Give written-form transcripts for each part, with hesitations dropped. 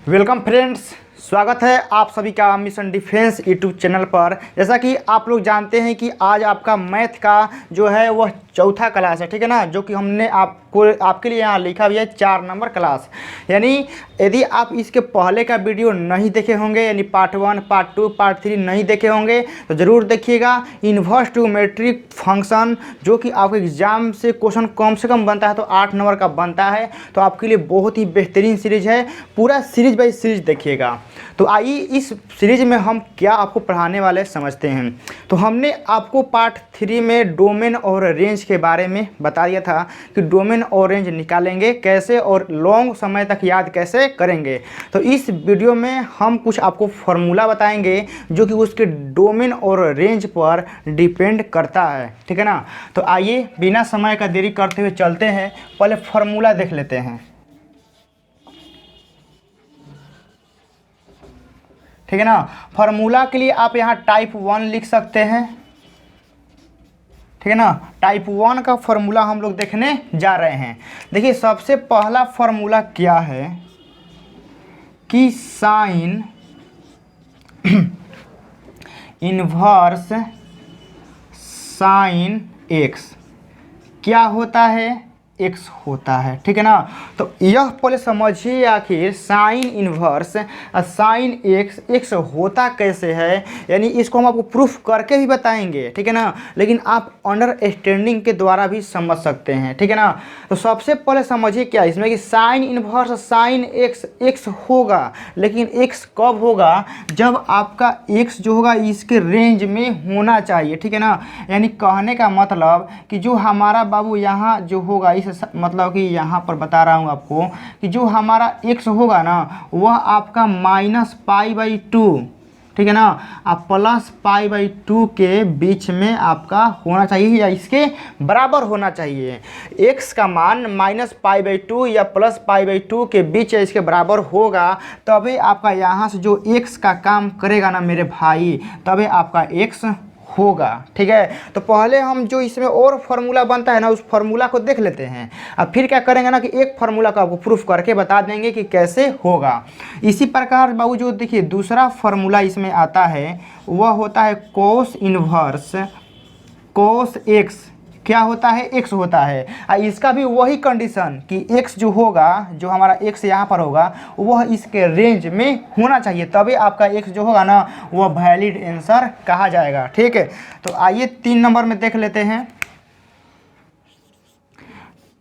Welcome friends, स्वागत है आप सभी का मिशन डिफेंस यूट्यूब चैनल पर। जैसा कि आप लोग जानते हैं कि आज आपका मैथ का जो है वह चौथा क्लास है, ठीक है ना, जो कि हमने आपके लिए यहाँ लिखा भी है 4 नंबर क्लास। यानी यदि आप इसके पहले का वीडियो नहीं देखे होंगे, यानी पार्ट 1, पार्ट 2, पार्ट 3 नहीं देखे होंगे तो ज़रूर देखिएगा। इन्वर्स ट्रिग्नोमेट्रिक फंक्शन जो कि आपके एग्जाम से क्वेश्चन कम से कम बनता है तो 8 नंबर का बनता है, तो आपके लिए बहुत ही बेहतरीन सीरीज है। पूरा सीरीज बाई सीरीज देखिएगा। तो आइए इस सीरीज में हम क्या आपको पढ़ाने वाले समझते हैं। तो हमने आपको पार्ट 3 में डोमेन और रेंज के बारे में बता दिया था कि डोमेन और रेंज निकालेंगे कैसे और लॉन्ग समय तक याद कैसे करेंगे। तो इस वीडियो में हम कुछ आपको फॉर्मूला बताएंगे जो कि उसके डोमेन और रेंज पर डिपेंड करता है, ठीक है ना। तो आइए बिना समय का देरी करते हुए चलते हैं, पहले फॉर्मूला देख लेते हैं, ठीक है ना। फार्मूला के लिए आप यहाँ टाइप 1 लिख सकते हैं, ठीक है ना। टाइप 1 का फार्मूला हम लोग देखने जा रहे हैं। देखिए सबसे पहला फार्मूला क्या है कि साइन इन्वर्स साइन एक्स क्या होता है, एक्स होता है, ठीक है ना। तो यह पहले समझिए आखिर sign inverse sine x x होता कैसे है, यानी इसको हम आपको प्रूफ करके भी बताएंगे, ठीक है ना, लेकिन आप अंडरस्टैंडिंग के द्वारा भी समझ सकते हैं, ठीक है ना। तो सबसे पहले समझिए क्या इसमें कि sign inverse sine x x होगा, लेकिन एक्स कब होगा, जब आपका एक्स जो होगा इसके रेंज में होना चाहिए, ठीक है ना। यानी कहने का मतलब कि जो हमारा बाबू यहाँ जो होगा, इस मतलब कि यहाँ पर बता रहा हूँ आपको कि जो हमारा x होगा ना वह आपका -π/2, ठीक है ना, आप +π/2 के बीच में आपका होना चाहिए या इसके बराबर होना चाहिए। x का मान -π/2 या +π/2 के बीच या इसके बराबर होगा, तभी आपका यहाँ से जो x का काम करेगा ना मेरे भाई, तभी आपका x होगा, ठीक है। तो पहले हम जो इसमें और फार्मूला बनता है ना उस फार्मूला को देख लेते हैं। अब फिर क्या करेंगे ना कि एक फार्मूला को आपको प्रूफ करके बता देंगे कि कैसे होगा। इसी प्रकार बाबू जो देखिए दूसरा फार्मूला इसमें आता है वह होता है कोस इन्वर्स कोस एक्स क्या होता है, एक्स होता है। इसका भी वही कंडीशन कि एक्स जो होगा, जो हमारा एक्स यहाँ पर होगा वह इसके रेंज में होना चाहिए, तभी आपका एक्स जो होगा ना वह वैलिड आंसर कहा जाएगा, ठीक है। तो आइए 3 नंबर में देख लेते हैं।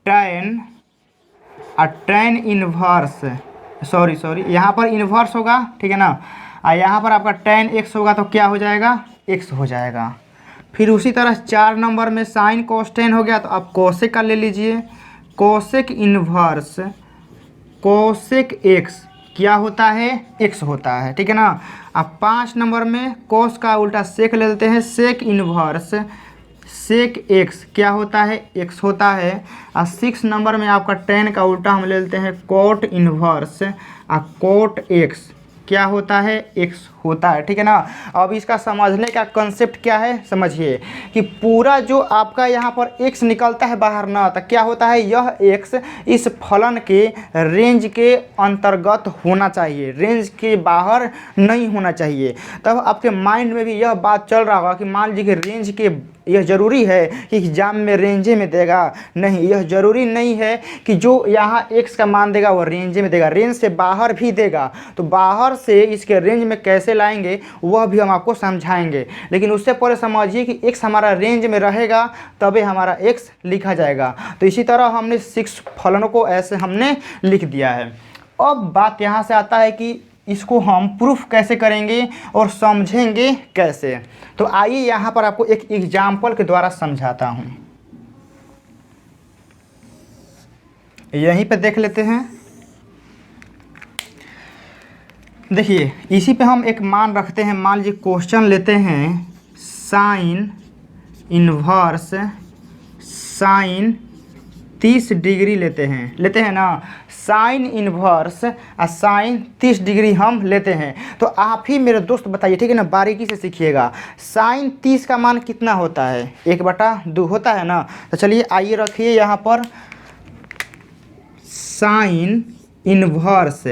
टैन इन्वर्स सॉरी यहाँ पर इन्वर्स होगा, ठीक है ना, यहाँ पर आपका टैन एक्स होगा तो क्या हो जाएगा, एक्स हो जाएगा। फिर उसी तरह 4 नंबर में साइन कोस्टेन हो गया तो आप कोसेक का ले लीजिए, कोसेक इन्वर्स कोसेक एक्स क्या होता है, एक्स होता है, ठीक है ना। अब 5 नंबर में कोस का उल्टा सेक ले लेते हैं, सेक इन्वर्स सेक एक्स क्या होता है, एक्स होता है। और 6 नंबर में आपका टैन का उल्टा हम ले लेते हैं कोट इन्वर्स कोट एक्स क्या होता है, एक्स होता है, ठीक है ना। अब इसका समझने का कंसेप्ट क्या है, समझिए कि पूरा जो आपका यहाँ पर एक्स निकलता है बाहर ना, तो क्या होता है, यह एक्स इस फलन के रेंज के अंतर्गत होना चाहिए, रेंज के बाहर नहीं होना चाहिए। तब आपके माइंड में भी यह बात चल रहा होगा कि मान लीजिए कि रेंज के यह ज़रूरी है कि एग्जाम में रेंजे में देगा, नहीं, यह ज़रूरी नहीं है कि जो यहाँ एक्स का मान देगा वो रेंजे में देगा, रेंज से बाहर भी देगा। तो बाहर से इसके रेंज में कैसे लाएंगे वह भी हम आपको समझाएंगे, लेकिन उससे पहले समझिए कि एक्स हमारा रेंज में रहेगा तभी हमारा एक्स लिखा जाएगा। तो इसी तरह हमने 6 फलनों को ऐसे हमने लिख दिया है। अब बात यहाँ से आता है कि इसको हम प्रूफ कैसे करेंगे और समझेंगे कैसे। तो आइए यहाँ पर आपको एक एग्जाम्पल के द्वारा समझाता हूँ, यहीं पे देख लेते हैं। देखिए इसी पे हम एक मान रखते हैं, मान लीजिए क्वेश्चन लेते हैं साइन इन्वर्स साइन 30 डिग्री लेते हैं ना, साइन इन्वर्स साइन 30 डिग्री हम लेते हैं। तो आप ही मेरे दोस्त बताइए, ठीक है ना, बारीकी से सीखिएगा। साइन 30 का मान कितना होता है, 1/2 होता है ना। तो चलिए आइए रखिए यहाँ पर साइन इन्वर्स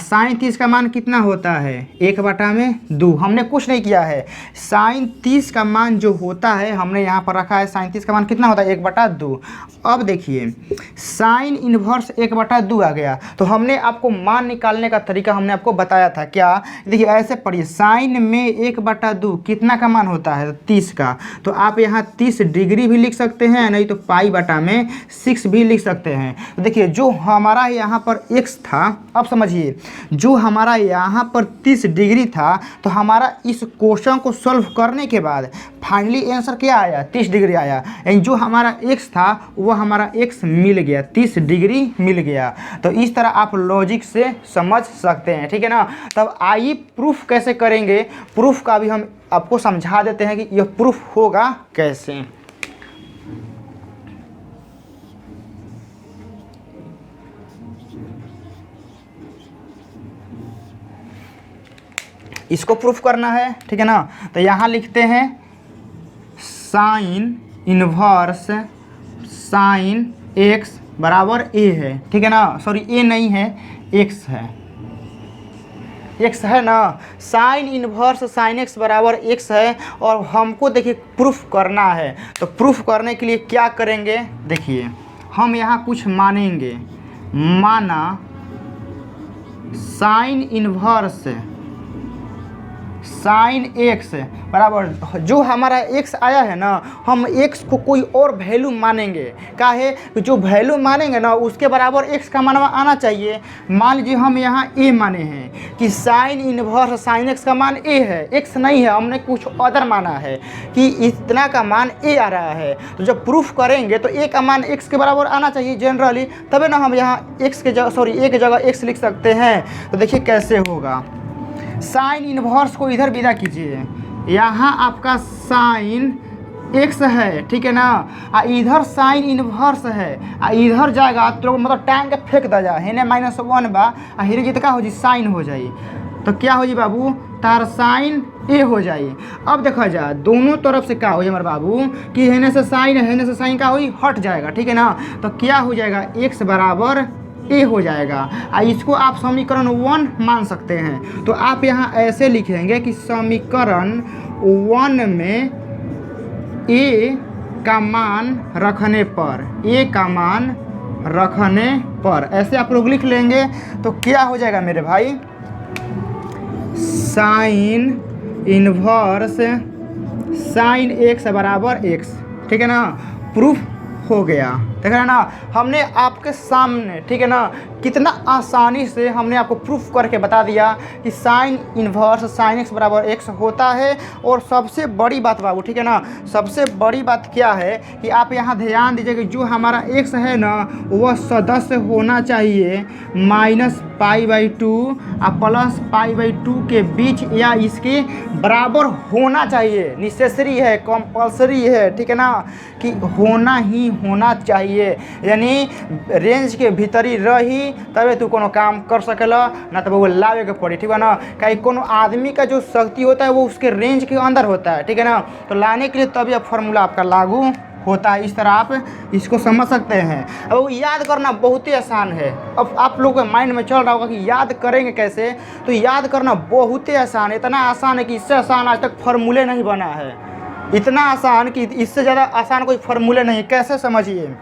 साइन 30 का मान कितना होता है 1/2। हमने कुछ नहीं किया है, साइन 30 का मान जो होता है हमने यहाँ पर रखा है, साइन 30 का मान कितना होता है 1/2। अब देखिए साइन इन्वर्स 1/2 आ गया, तो हमने आपको मान निकालने का तरीका हमने आपको बताया था। क्या, देखिए ऐसे पढ़िए, साइन में 1/2 कितना का मान होता है 30 का, तो आप यहाँ 30 डिग्री भी लिख सकते हैं, नहीं तो π/6 भी लिख सकते हैं। तो देखिए जो हमारा यहाँ पर x था, अब समझिए जो हमारा यहाँ पर 30 डिग्री था, तो हमारा इस क्वेश्चन को सॉल्व करने के बाद फाइनली आंसर क्या आया 30 डिग्री आया, यानी जो हमारा x था वो हमारा x मिल गया, 30 डिग्री मिल गया। तो इस तरह आप लॉजिक से समझ सकते हैं, ठीक है ना। तब आइए प्रूफ कैसे करेंगे, प्रूफ का भी हम आपको समझा देते हैं कि यह प्रूफ होगा कैसे। इसको प्रूफ करना है, ठीक है ना। तो यहाँ लिखते हैं साइन इन्वर्स साइन x बराबर a है, ठीक है ना। सॉरी a नहीं है, x है, x है ना। साइन इन्वर्स साइन x बराबर x है, और हमको देखिए प्रूफ करना है। तो प्रूफ करने के लिए क्या करेंगे, देखिए हम यहाँ कुछ मानेंगे, माना साइन इन्वर्स साइन x बराबर जो हमारा x आया है ना, हम x को कोई और वैल्यू मानेंगे। क्या है, जो वैल्यू मानेंगे ना उसके बराबर x का मान आना चाहिए। मान लीजिए हम यहाँ a माने हैं कि साइन इन्वर्स साइन x का मान a है, x नहीं है, हमने कुछ अदर माना है कि इतना का मान a आ रहा है। तो जब प्रूफ करेंगे तो a का मान x के बराबर आना चाहिए जनरली, तभी ना हम यहाँ x के जगह a की जगह x लिख सकते हैं। तो देखिए कैसे होगा, साइन इन्वर्स को इधर विदा कीजिए, यहाँ आपका साइन x है, ठीक है ना, इधर साइन इन्वर्स है, इधर जाएगा तो मतलब टांग के फेंक दा जा, हेने -1 बा, हिरे जी का हो जी साइन हो जाई। तो क्या हो जी बाबू, तार साइन a हो जाई। अब देखा जा दोनों तरफ से क्या हो हमारे बाबू कि हेने से साइन है, हेने से साइन का हो हट जाएगा, ठीक है ना। तो क्या हो जाएगा, x बराबर a हो जाएगा। इसको आप समीकरण 1 मान सकते हैं। तो आप यहाँ ऐसे लिखेंगे कि समीकरण 1 में a का मान रखने पर, a का मान रखने पर ऐसे आप लोग लिख लेंगे। तो क्या हो जाएगा मेरे भाई, साइन इन्वर्स साइन x बराबर x, ठीक है ना। प्रूफ हो गया, देख रहे हैं ना, हमने आपके सामने, ठीक है ना, कितना आसानी से हमने आपको प्रूफ करके बता दिया कि साइन इन्वर्स साइन x बराबर x होता है। और सबसे बड़ी बात बाबू, ठीक है ना, सबसे बड़ी बात क्या है कि आप यहाँ ध्यान दीजिए कि जो हमारा x है ना वह सदस्य होना चाहिए -π/2 और +π/2 के बीच या इसके बराबर होना चाहिए। नेसेसरी है, कंपल्सरी है, ठीक है ना, कि होना ही होना चाहिए, यानी रेंज के भीतर ही रही तबे तू कोनो काम कर सकेला, ना तो वो लावे के पड़ी, ठीक है ना। कहीं कोनो आदमी का जो शक्ति होता है वो उसके रेंज के अंदर होता है, ठीक है ना। तो लाने के लिए तभी अब फार्मूला आपका लागू होता है। इस तरह आप इसको समझ सकते हैं। अब वो याद करना बहुत ही आसान है। अब आप लोगों के माइंड में चल रहा होगा कि याद करेंगे कैसे, तो याद करना बहुत ही आसान है, इतना आसान है कि इससे आसान आज तक फार्मूले नहीं बना है, इतना आसान कि इससे ज़्यादा आसान कोई फार्मूले नहीं। कैसे समझिए,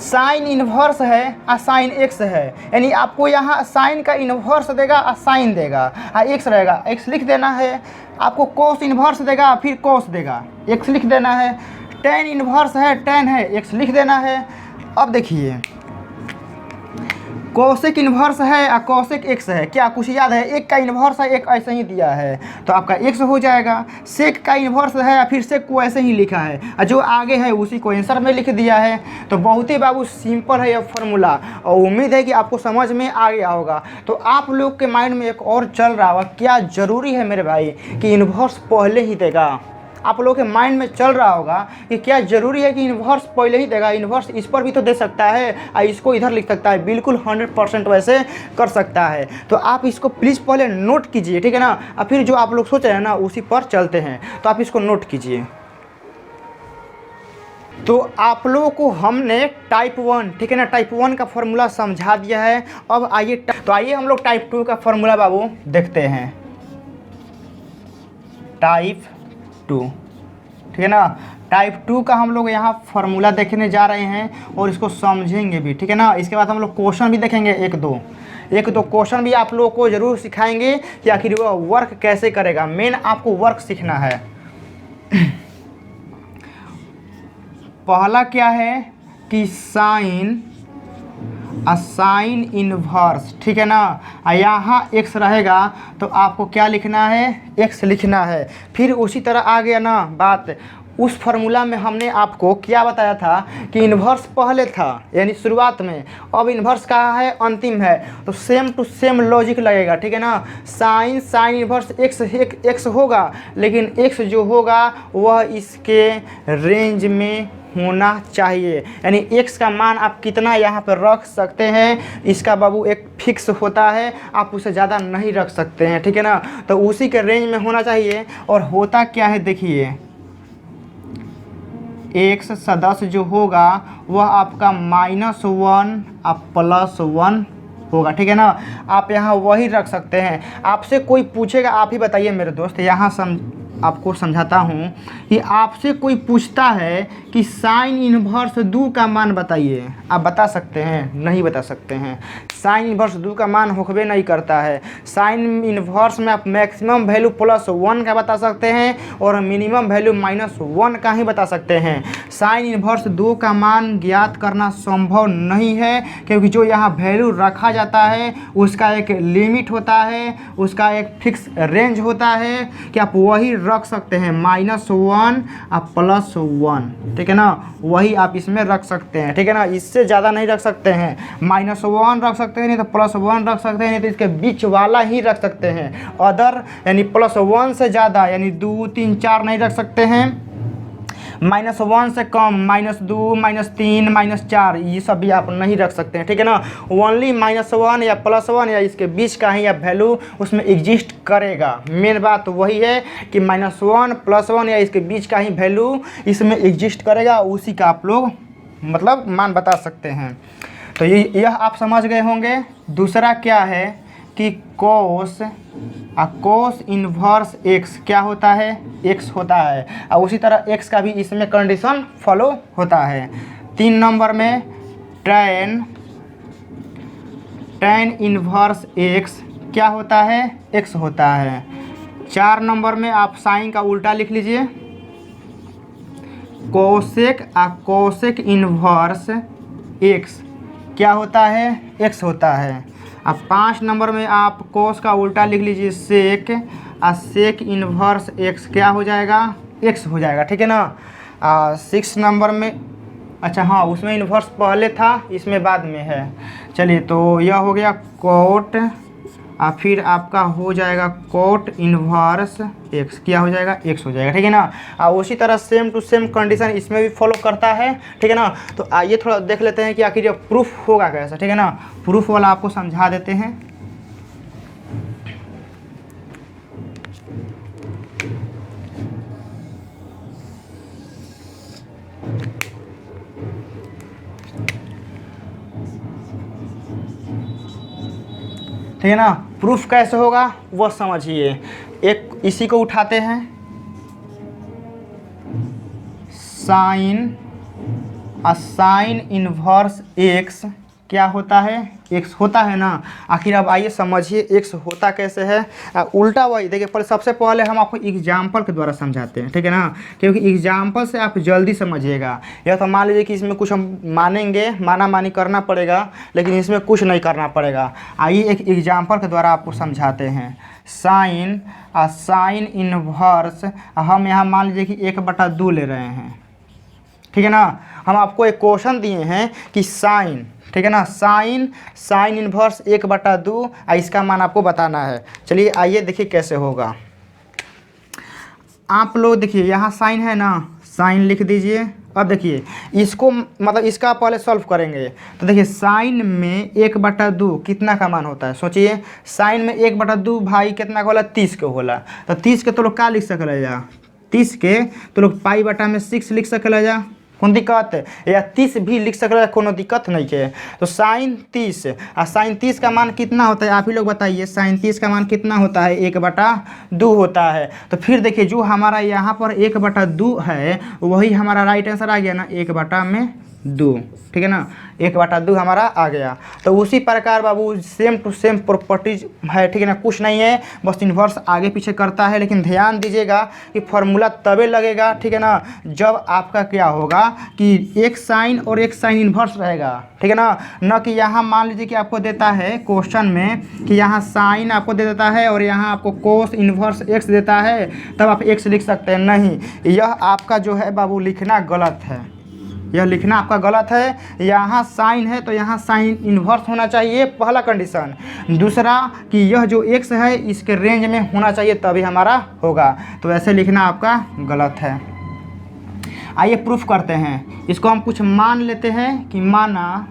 साइन इन्वर्स है और साइन x है, यानी आपको यहाँ साइन का इन्वर्स देगा और साइन देगा और x रहेगा, x लिख देना है। आपको कोस इन्वर्स देगा फिर कोस देगा, x लिख देना है। टेन इन्वर्स है, टेन है, x लिख देना है। अब देखिए कोसेक इन्वर्स है और कोसेक x है, क्या कुछ याद है, एक का इन्वर्स है, एक ऐसे ही दिया है तो आपका x हो जाएगा। सेक का इन्वर्स है या फिर सेक को ऐसे ही लिखा है और जो आगे है उसी को आंसर में लिख दिया है। तो बहुत ही बाबू सिंपल है यह फार्मूला, और उम्मीद है कि आपको समझ में आ गया होगा। तो आप लोग के माइंड में एक और चल रहा होगा, क्या ज़रूरी है मेरे भाई कि इन्वर्स पहले ही देगा। आप लोगों के माइंड में चल रहा होगा कि क्या ज़रूरी है कि इन्वर्स पहले ही देगा, इन्वर्स इस पर भी तो दे सकता है और इसको इधर लिख सकता है, बिल्कुल 100% वैसे कर सकता है। तो आप इसको प्लीज़ पहले नोट कीजिए, ठीक है ना, और फिर जो आप लोग सोच रहे हैं ना उसी पर चलते हैं। तो आप इसको नोट कीजिए। तो आप लोगों को हमने टाइप 1, ठीक है ना, टाइप 1 का फॉर्मूला समझा दिया है। अब आइए तो आइए हम लोग टाइप 2 का फॉर्मूला बाबू देखते हैं। टाइप 2, ठीक है ना, टाइप 2 का हम लोग यहाँ फॉर्मूला देखने जा रहे हैं और इसको समझेंगे भी, ठीक है ना। इसके बाद हम लोग क्वेश्चन भी देखेंगे, एक दो क्वेश्चन भी आप लोगों को ज़रूर सिखाएंगे कि आखिर वह वर्क कैसे करेगा। मेन आपको वर्क सीखना है। पहला क्या है कि साइन इनवर्स, ठीक है ना, यहाँ x रहेगा तो आपको क्या लिखना है, x लिखना है। फिर उसी तरह आ गया ना बात, उस फार्मूला में हमने आपको क्या बताया था कि इन्वर्स पहले था यानी शुरुआत में, अब इन्वर्स कहाँ है, अंतिम है। तो सेम टू सेम लॉजिक लगेगा, ठीक है ना। साइन इन्वर्स x होगा, लेकिन x जो होगा वह इसके रेंज में होना चाहिए, यानी x का मान आप कितना यहाँ पर रख सकते हैं, इसका बाबू एक फिक्स होता है, आप उसे ज़्यादा नहीं रख सकते हैं, ठीक है ना। तो उसी के रेंज में होना चाहिए। और होता क्या है देखिए, x सदस्य जो होगा वह आपका -1 अब +1 होगा, ठीक है ना। आप यहाँ वही रख सकते हैं। आपसे कोई पूछेगा, आप ही बताइए मेरे दोस्त, यहाँ आपको समझाता हूँ कि आपसे कोई पूछता है कि साइन इन्वर्स 2 का मान बताइए, आप बता सकते हैं? नहीं बता सकते हैं। साइन इन्वर्स 2 का मान होबे नहीं करता है। साइन इन्वर्स में आप मैक्सिमम वैल्यू +1 का बता सकते हैं और मिनिमम वैल्यू -1 का ही बता सकते हैं। साइन इन्वर्स 2 का मान ज्ञात करना संभव नहीं है, क्योंकि जो यहाँ वैल्यू रखा जाता है उसका एक लिमिट होता है, उसका एक फिक्स रेंज होता है कि आप वही रख सकते हैं, -1 अब +1, ठीक है ना, वही आप इसमें रख सकते हैं, ठीक है ना। इससे ज़्यादा नहीं रख सकते हैं। -1 रख सकते हैं, नहीं तो +1 रख सकते हैं, नहीं तो इसके बीच वाला ही रख सकते हैं। अदर यानी +1 से ज़्यादा यानी 2, 3, 4 नहीं रख सकते हैं। -1 से कम -2, -3, -4 ये सब भी आप नहीं रख सकते हैं, ठीक है ना। ओनली -1 या +1 या इसके बीच का ही आप वैल्यू उसमें एग्जिस्ट करेगा। मेन बात तो वही है कि -1, +1 या इसके बीच का ही वैल्यू इसमें एग्जिस्ट करेगा, उसी का आप लोग मतलब मान बता सकते हैं। तो यह आप समझ गए होंगे। दूसरा क्या है कि कोस इन्वर्स x क्या होता है, x होता है, और उसी तरह x का भी इसमें कंडीशन फॉलो होता है। 3 नंबर में tan इन्वर्स x क्या होता है, x होता है। 4 नंबर में आप साइन का उल्टा लिख लीजिए, कोसेक इन्वर्स x क्या होता है, x होता है। अब 5 नंबर में आप कोस का उल्टा लिख लीजिए सेक इन्वर्स x क्या हो जाएगा, x हो जाएगा, ठीक है ना। 6 नंबर में, अच्छा हाँ उसमें इन्वर्स पहले था, इसमें बाद में है। चलिए तो यह हो गया कोट, फिर आपका हो जाएगा कोट इन्वर्स x क्या हो जाएगा, x हो जाएगा, ठीक है ना। उसी तरह सेम टू सेम कंडीशन इसमें भी फॉलो करता है, ठीक है ना। तो आइए थोड़ा देख लेते हैं कि आखिर ये प्रूफ होगा कैसा, ठीक है ना। प्रूफ वाला आपको समझा देते हैं। ठीक है ना। प्रूफ कैसे होगा वो समझिए। एक इसी को उठाते हैं, साइन इन्वर्स x क्या होता है, x होता है ना। आखिर अब आइए समझिए x होता कैसे है। उल्टा वही देखिए, सबसे पहले हम आपको एग्जाम्पल के द्वारा समझाते हैं, ठीक है ना, क्योंकि एग्जाम्पल से आप जल्दी समझिएगा। या तो मान लीजिए कि इसमें कुछ हम मानेंगे, मानी करना पड़ेगा, लेकिन इसमें कुछ नहीं करना पड़ेगा। आइए एक एग्जाम्पल के द्वारा आपको समझाते हैं। साइन इन्वर्स हम यहाँ मान लीजिए कि 1/2 ले रहे हैं, ठीक है ना। हम आपको एक क्वेश्चन दिए हैं कि साइन, ठीक है ना, साइन इन्वर्स 1/2, इसका मान आपको बताना है। चलिए आइए देखिए कैसे होगा। आप लोग देखिए यहाँ साइन है ना, साइन लिख दीजिए। अब देखिए इसको मतलब इसका पहले सॉल्व करेंगे। तो देखिए साइन में 1/2 कितना का मान होता है, सोचिए। साइन में 1/2 भाई कितना का होला, 30 के होला। तो 30 के तो लोग क्या लिख सकल जा, 30 के तो लोग π/6 लिख सकल जा, कौन दिक्कत है, या 30 भी लिख सकते हैं, कोनो दिक्कत नहीं है। तो साइन 30 और साइन 30 का मान कितना होता है, आप ही लोग बताइए। साइन 30 का मान कितना होता है, 1/2 होता है। तो फिर देखिए जो हमारा यहाँ पर 1/2 है वही हमारा राइट आंसर आ गया ना, 1/2, ठीक है ना, 1/2 हमारा आ गया। तो उसी प्रकार बाबू सेम टू सेम प्रॉपर्टीज है, ठीक है ना, कुछ नहीं है, बस इन्वर्स आगे पीछे करता है। लेकिन ध्यान दीजिएगा कि फॉर्मूला तभी लगेगा, ठीक है ना, जब आपका क्या होगा कि एक साइन और एक साइन इन्वर्स रहेगा, ठीक है ना। न कि यहाँ मान लीजिए कि आपको देता है क्वेश्चन में कि यहाँ साइन आपको दे देता है और यहाँ आपको कोस इन्वर्स एक्स देता है, तब आप एक्स लिख सकते हैं। नहीं, यह आपका जो है बाबू लिखना गलत है, यह लिखना आपका गलत है। यहाँ साइन है तो यहाँ साइन इन्वर्स होना चाहिए, पहला कंडीशन। दूसरा कि यह जो एक्स है इसके रेंज में होना चाहिए, तभी हमारा होगा। तो ऐसे लिखना आपका गलत है। आइए प्रूफ करते हैं। इसको हम कुछ मान लेते हैं कि माना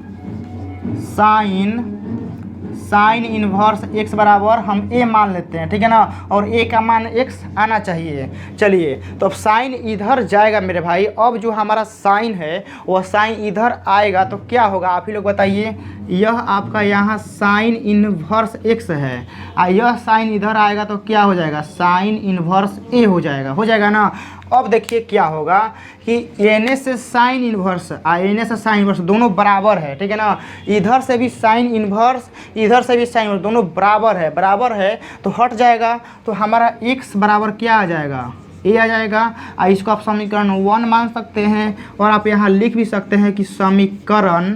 साइन इन्वर्स एक्स बराबर हम ए मान लेते हैं, ठीक है ना, और ए का मान एक्स आना चाहिए। चलिए तो अब साइन इधर जाएगा मेरे भाई, अब जो हमारा साइन है वह साइन इधर आएगा तो क्या होगा, आप ही लोग बताइए। यह आपका यहाँ साइन इन्वर्स एक्स है और यह साइन इधर आएगा तो क्या हो जाएगा, साइन इन्वर्स ए हो जाएगा ना। अब देखिए क्या होगा कि एन से साइन इन्वर्स और एन से साइन इन्वर्स दोनों बराबर है, ठीक है ना। इधर से भी साइन इन्वर्स इधर से भी साइन इन्वर्स दोनों बराबर है तो हट जाएगा। तो हमारा x बराबर क्या आ जाएगा, ए आ जाएगा। और इसको आप समीकरण 1 मान सकते हैं और आप यहाँ लिख भी सकते हैं कि समीकरण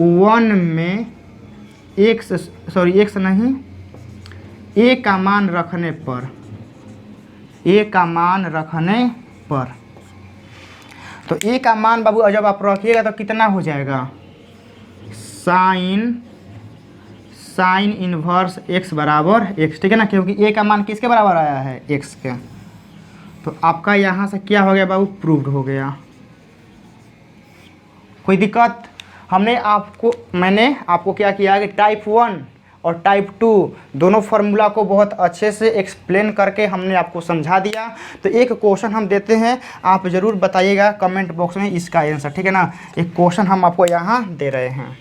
1 में x नहीं, ए का मान रखने पर, तो ए का मान बाबू जब आप रखिएगा तो कितना हो जाएगा, साइन इन्वर्स एक्स बराबर एक्स, ठीक है ना, क्योंकि ए का मान किसके बराबर आया है, एक्स के। तो आपका यहाँ से क्या हो गया बाबू, प्रूव्ड हो गया। कोई दिक्कत, मैंने आपको क्या किया कि टाइप 1 और टाइप 2 दोनों फार्मूला को बहुत अच्छे से एक्सप्लेन करके हमने आपको समझा दिया। तो एक क्वेश्चन हम देते हैं, आप ज़रूर बताइएगा कमेंट बॉक्स में इसका आंसर, ठीक है ना। एक क्वेश्चन हम आपको यहाँ दे रहे हैं,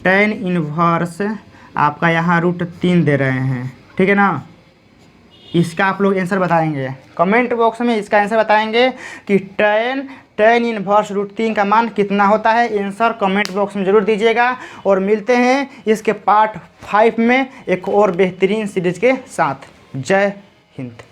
tan इन्वर्स आपका यहाँ √3 दे रहे हैं, ठीक है ना। इसका आप लोग आंसर बताएंगे कमेंट बॉक्स में, इसका आंसर बताएंगे कि tan इन्वर्स √3 का मान कितना होता है। आंसर कमेंट बॉक्स में ज़रूर दीजिएगा। और मिलते हैं इसके पार्ट 5 में एक और बेहतरीन सीरीज़ के साथ। जय हिंद।